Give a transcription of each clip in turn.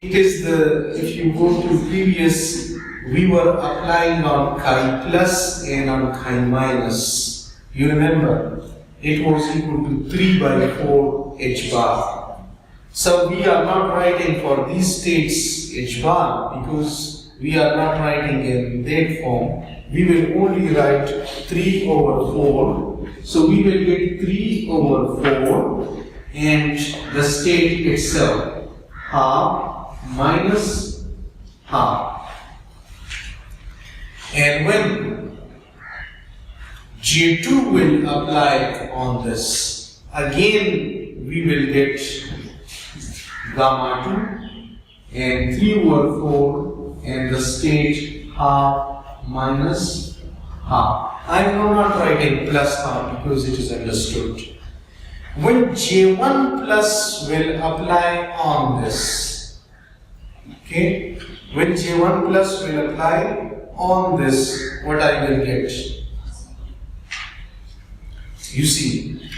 It is if you go to previous, we were applying on chi plus and on chi minus. You remember, it was equal to 3 by 4 h bar. So we are not writing for these states h bar because we are not writing in that form. We will only write 3 over 4. So we will get 3 over 4 and the state itself, half minus half. And when J2 will apply on this, again we will get gamma 2 and 3 over 4 and the state half minus half. I am not writing plus half because it is understood. When J1 plus will apply on this, okay, when J1 plus will apply on this, what I will get? You see,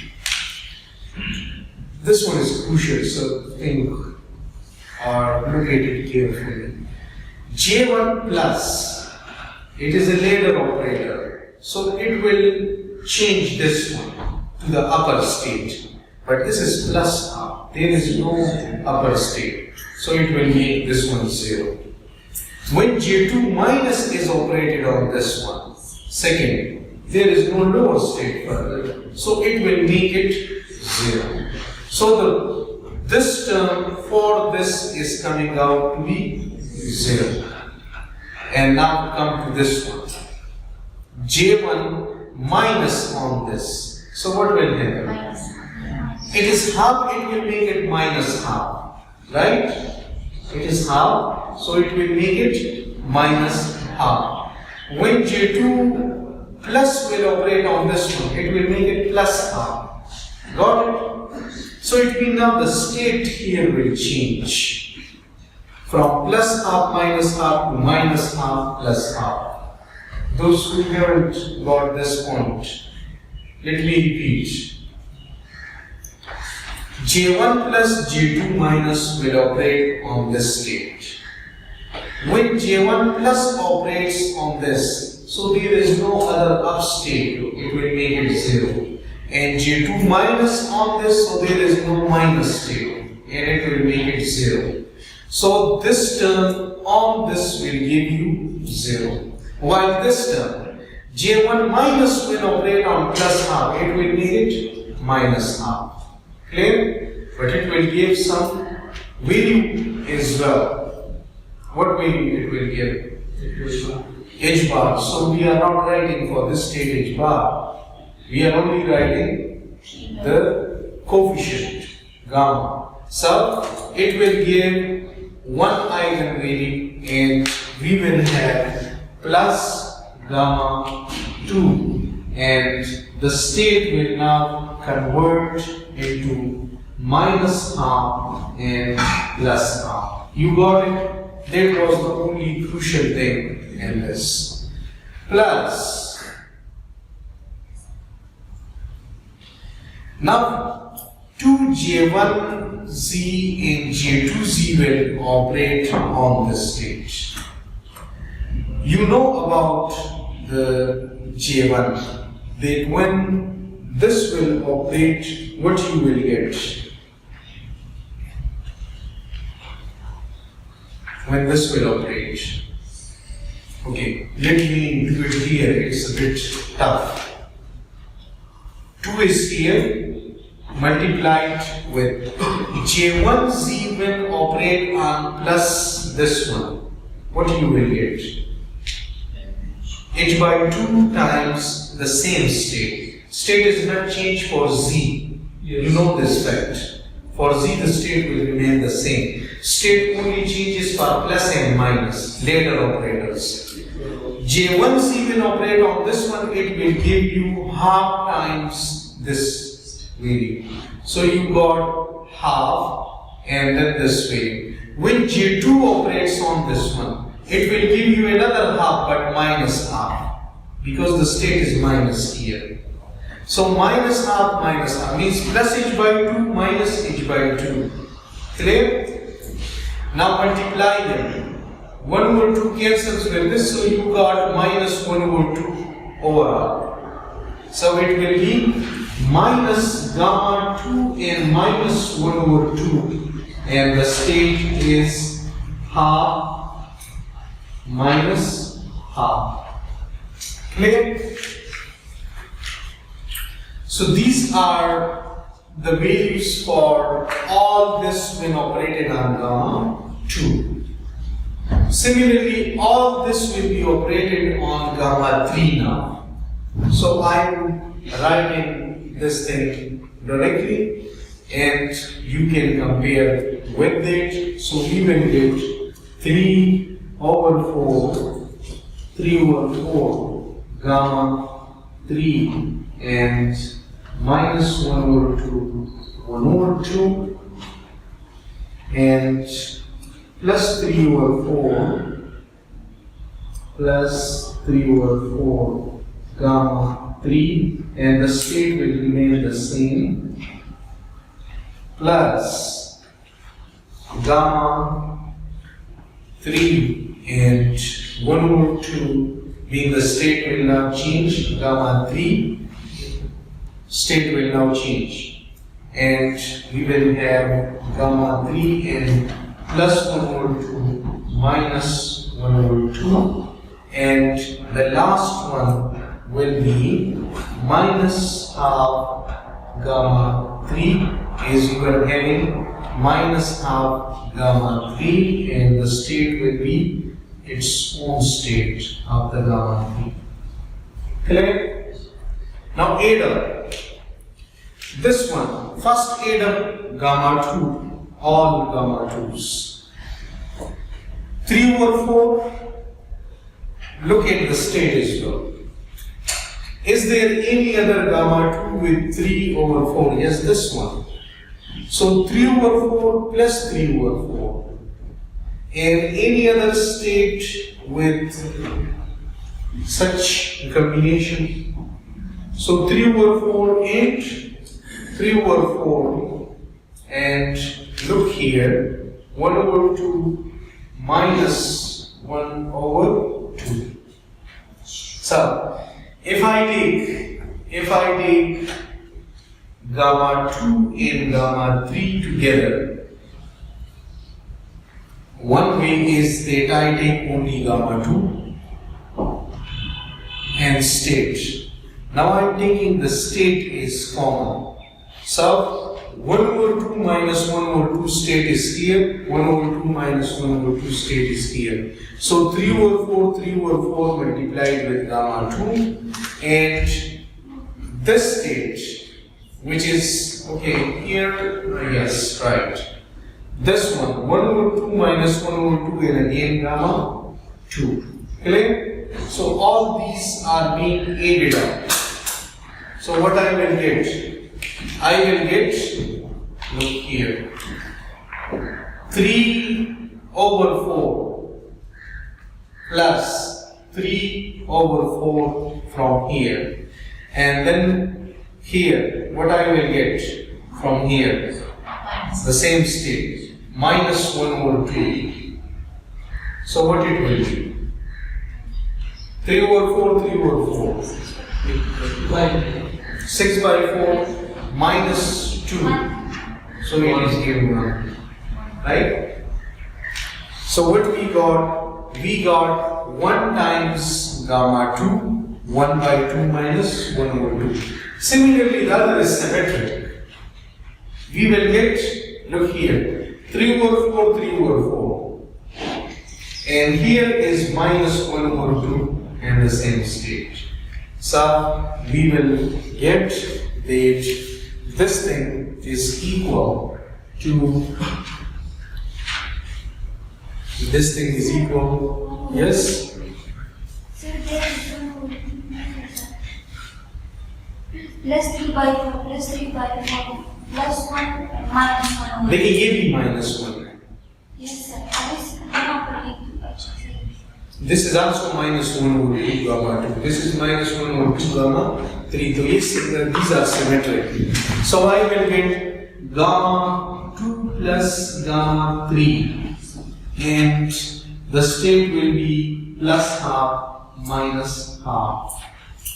this one is crucial, so think or look at it carefully. J1 plus, it is a ladder operator, so it will change this one to the upper state. But this is plus half, there is no upper state, so it will make this one 0. When J2 minus is operated on this one, second, there is no lower state further, so it will make it 0. So this term for this is coming out to be 0. And now come to this one, J1 minus on this. So what will happen? It is half, it will make it minus half, right? It is half, so it will make it minus half. When J2 plus will operate on this one, it will make it plus half. Got it? So it means now the state here will change from plus half minus half to minus half plus half. Those who haven't got this point, let me repeat. J1 plus J2 minus will operate on this state. When J1 plus operates on this, so there is no other up state, it will make it 0. And J2 minus on this, so there is no minus state, and it will make it 0. So this term on this will give you 0. While this term, J1 minus will operate on plus half, it will make it minus half. Clear? But it will give some value as well. What value it will give? H bar. So we are not writing for this state H bar. We are only writing the coefficient gamma. So it will give one eigenvalue and we will have plus gamma 2 and the state will now convert into minus half and plus half. You got it? That was the only crucial thing in this. Plus, now 2J1Z and J2Z will operate on this stage. You know about the J1, that when this will operate, what you will get? When this will operate. Okay, let me do it here, it's a bit tough. 2 is here, multiplied with J1Z will operate on plus this one. What you will get? H by 2 times the same state. State is not changed for Z. Yes. You know this fact. For Z the state will remain the same. State only changes for plus and minus, ladder operators. J1Z will operate on this one, it will give you half times this value. So you got half and then this way. When J2 operates on this one, it will give you another half but minus half because the state is minus here. So minus half means plus h by 2 minus h by 2. Clear? Now multiply them. 1 over 2 cancels with this, so you got minus 1 over 2 overall. So it will be minus gamma 2 and minus 1 over 2, and the state is half minus half. Clear? So these are the values for all this when operated on gamma 2. Similarly, all this will be operated on gamma 3 now. So I am writing this thing directly and you can compare with it. So we will get 3 over 4 gamma 3 and minus 1 over 2 and plus 3 over 4 plus 3 over 4 gamma 3, and the state will remain the same, plus gamma 3 and 1 over 2, mean the state will not change, gamma 3 state will now change, and we will have gamma 3 and plus 1 over 2 minus 1 over 2, and the last one will be minus half gamma 3, as you are having minus half gamma 3, and the state will be its own state of the gamma 3. Clear? Now add up this one. First add up gamma 2, all gamma 2's. 3 over 4, look at the state as well. Is there any other gamma 2 with 3 over 4? Yes, this one. So 3 over 4 plus 3 over 4. And any other state with such combination? So 3 over 4, 8, 3 over 4, and look here, 1 over 2 minus 1 over 2. So, if I take gamma 2 and gamma 3 together, one way is that I take only gamma 2 and state. Now I am taking the state is common. So 1 over 2 minus 1 over 2 state is here, 1 over 2 minus 1 over 2 state is here. So 3 over 4 multiplied with gamma 2, and this state, which is, okay, here, yes, right. This one, 1 over 2 minus 1 over 2, and again gamma 2. Clear? So all these are being added up. So what I will get? I will get, look here, 3 over 4 plus 3 over 4 from here, and then here, what I will get from here? The same state, minus 1 over 2. So what it will be? 3 over 4, 3 over 4. 6 by 4 minus 2. So it is given 1. Right? So what we got? We got 1 times gamma 2, 1 by 2 minus 1 over 2. Similarly, the other is symmetric. We will get, look here, 3 over 4, 3 over 4. And here is minus 1 over 2 and the same state. So we will get that this thing is equal to, this thing is equal, yes? Plus 3 by 4, plus 3 by 4, plus 1 minus 1. लेकिन ये भी minus 1 है. Yes sir, यहाँ पर This is also minus 1 over 2 gamma 2. This is minus 1 over 2 gamma 3. So these are symmetric. So I will get gamma 2 plus gamma 3 and the state will be plus half minus half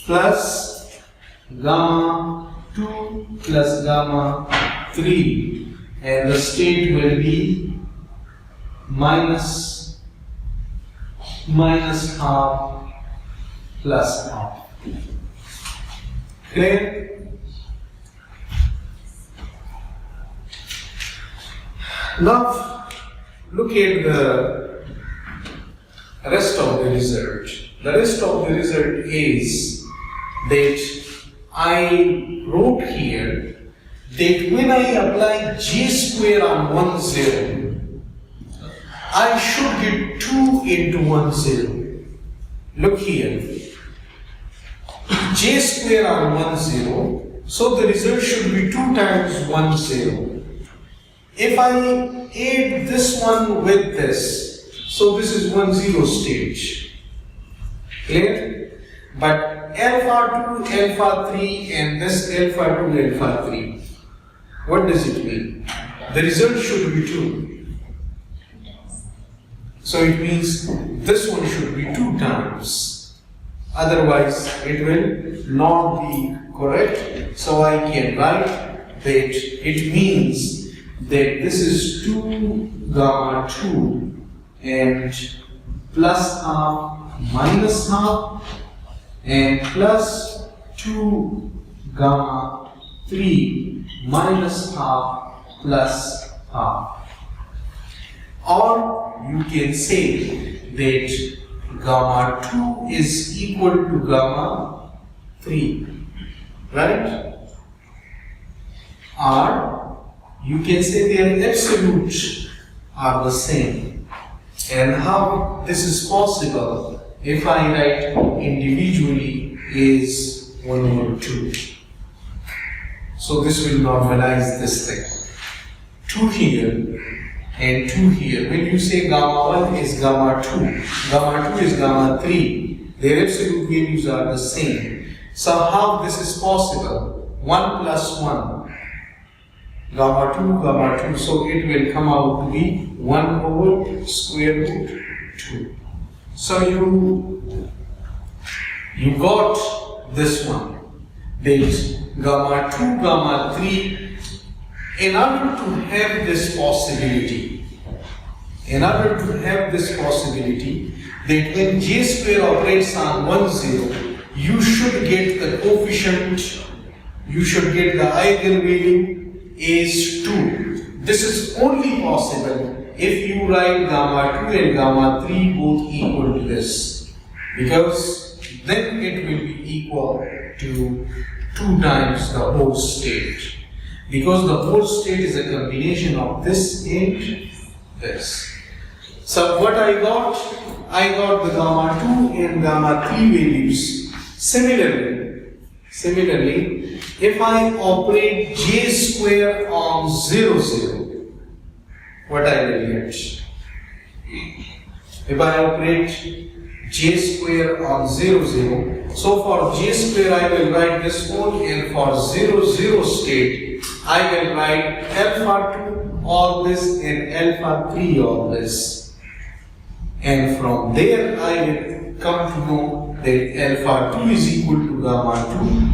plus gamma 2 plus gamma 3, and the state will be minus half plus half. Clear? Now look at the rest of the result. The rest of the result is that I wrote here that when I apply j square on 1 0, I should get 2 into 1 0. Look here, j square on 1 0, so the result should be 2 times 1 0. If I add this one with this, so this is 1 0 stage. Clear? But alpha 2, alpha 3 and this alpha 2, alpha 3. What does it mean? The result should be 2. So it means this one should be 2 times. Otherwise it will not be correct. So I can write that it means that this is 2 gamma 2 and plus half minus half and plus 2 gamma 3 minus half plus half. Or you can say that gamma 2 is equal to gamma 3, right? Or you can say their absolutes are the same. And how this is possible if I write individually is 1 over 2. So this will normalize this thing. 2 here and 2 here. When you say gamma 1 is gamma 2, gamma 2 is gamma 3, their absolute values are the same. So how this is possible? 1 plus 1. Gamma 2, so it will come out to be 1 over square root 2. So you got this one, that gamma 2, gamma 3, in order to have this possibility, that when j square operates on 1 0, you should get the coefficient, you should get the eigenvalue is 2. This is only possible if you write gamma 2 and gamma 3 both equal to this, because then it will be equal to 2 times the whole state, because the whole state is a combination of this and this. So what I got the gamma 2 and gamma 3 values. Similarly, if I operate j square on 0 0, what I will get? If I operate j square on 0 0, so for j square I will write this one, and for 0 0 state I will write alpha 2 all this and alpha 3 all this. And from there I will come to know that alpha 2 is equal to gamma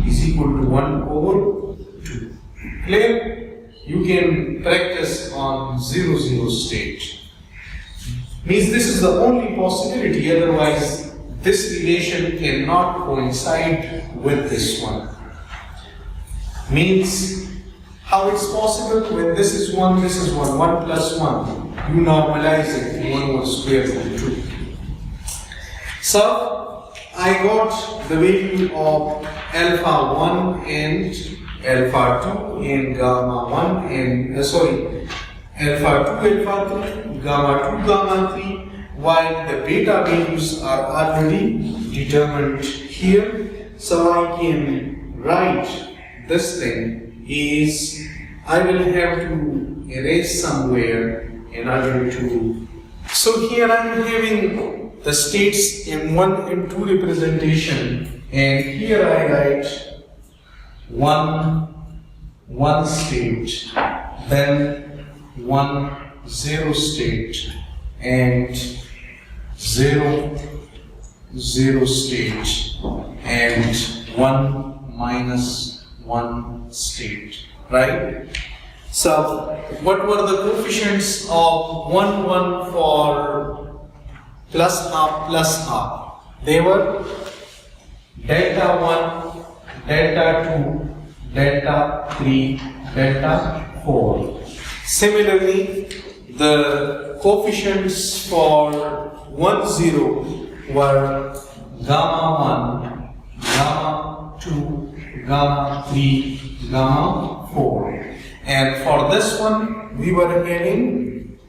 2 is equal to 1 over 2. Clear? You can practice on 0 0 state. Means this is the only possibility, otherwise this relation cannot coincide with this one. Means how it's possible when this is 1, 1 plus 1, you normalize it to 1 over square root 2. So I got the value of alpha 1 and alpha 2 and gamma 1 and alpha 2, alpha 3, gamma 2, gamma 3, while the beta values are already determined here. So I can write this thing is, I will have to erase somewhere in order to. So here I am having the states in 1 and 2 representation, and here I write 1 state, then 1 0 state, and 0, 0 state, and 1 minus 1 state, right? So, what were the coefficients of 1, 1 for plus half? They were delta 1, delta 2, delta 3, delta 4. Similarly, the coefficients for 1, 0 were gamma 1, gamma 2, gamma 3, gamma 4. And for this one, we were having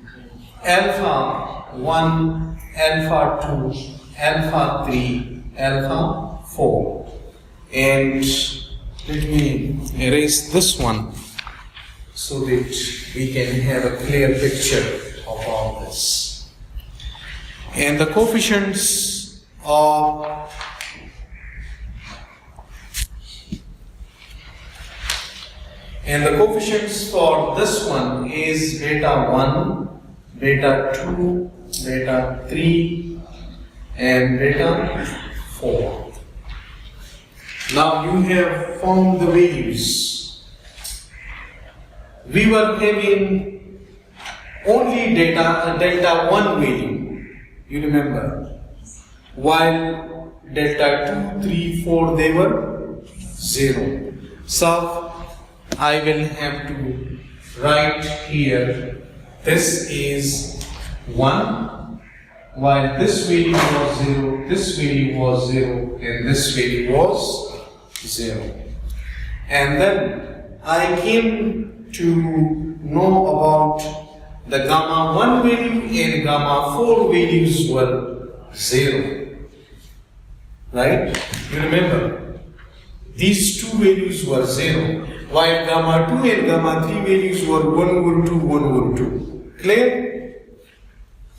alpha 1, alpha 2, alpha 3, alpha 4. And let me erase this one so that we can have a clear picture of all this. And the coefficients of for this one is beta 1, beta 2, beta 3, and beta 4. Now you have found the values. We were having only delta 1 value, you remember, while delta 2, 3, 4 they were 0. So I will have to write here, this is 1, while this value was 0, this value was 0, and this value was 0. And then I came to know about the gamma 1 value and gamma 4 values were 0. Right? You remember? These two values were 0, while gamma 2 and gamma 3 values were 1 over 2, 1 over 2. Clear?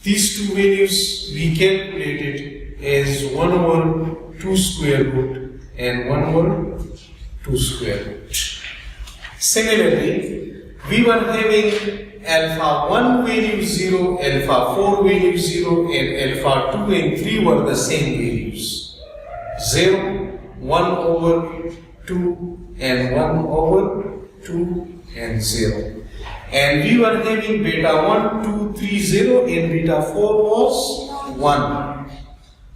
These two values we calculated as 1 over 2 square root and 1 over 2 square root. Similarly, we were having alpha 1 value 0, alpha 4 value 0, and alpha 2 and 3 were the same values. 0, 1 over 2, and 1 over 2, and 0. And we were having beta 1, 2, 3, 0, and beta 4 was 1.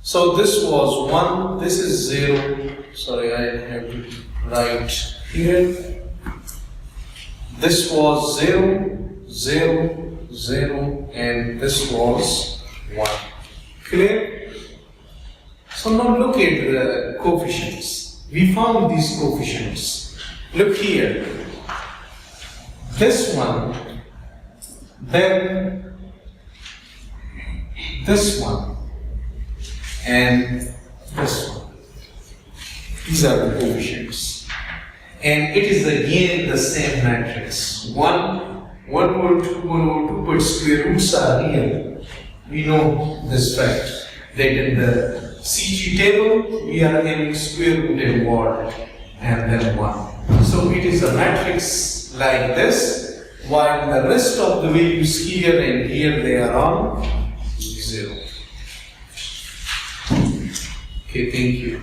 So this was 1, this is 0. Sorry, I have to write here. This was 0, 0, 0, and this was 1. Clear? So now look at the coefficients. We found these coefficients. Look here. This one, then this one, and this one. These are the coefficients. And it is again the same matrix. 1 over 2, 1 over 2, but square roots are real. We know this fact that in the CG table we are having square root involved and then 1. So it is a matrix like this, while the rest of the values here and here they are all 0. Okay, thank you.